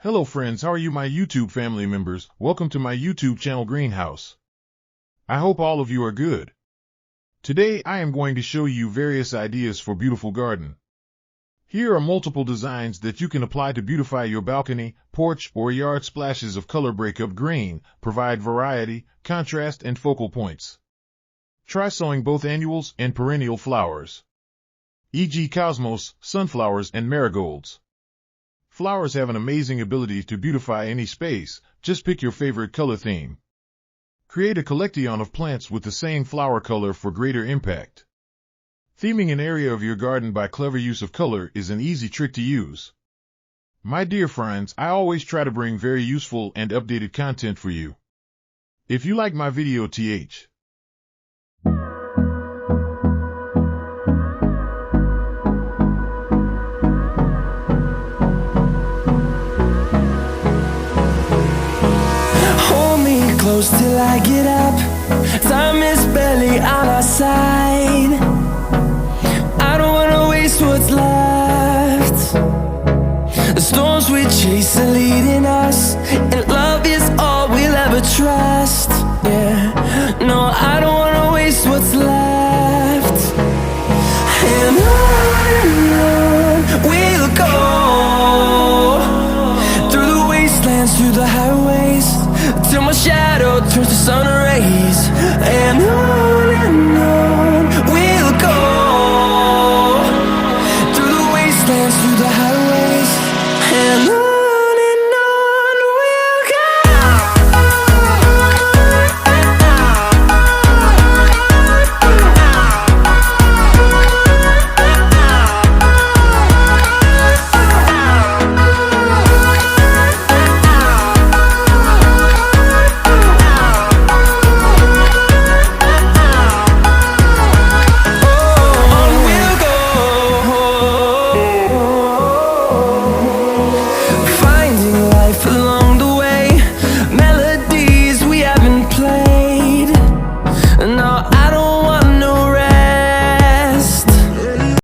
Hello friends, how are you my YouTube family members? Welcome to my YouTube channel Greenhouse. I hope all of you are good. Today I am going to show you various ideas for beautiful garden. Here are multiple designs that you can apply to beautify your balcony, porch, or yard. Splashes of color break up grain, provide variety, contrast, and focal points. Try sowing both annuals and perennial flowers, e.g. cosmos, sunflowers, and marigolds. Flowers have an amazing ability to beautify any space. Just pick your favorite color theme. Create a collection of plants with the same flower color for greater impact. Theming an area of your garden by clever use of color is an easy trick to use. My dear friends, I always try to bring very useful and updated content for you. If you like my video, close till I get up. Time is barely on our side. I don't wanna waste what's left. The storms we chase are leading us, and love is all we'll ever trust. Yeah, no, I don't wanna waste what's left.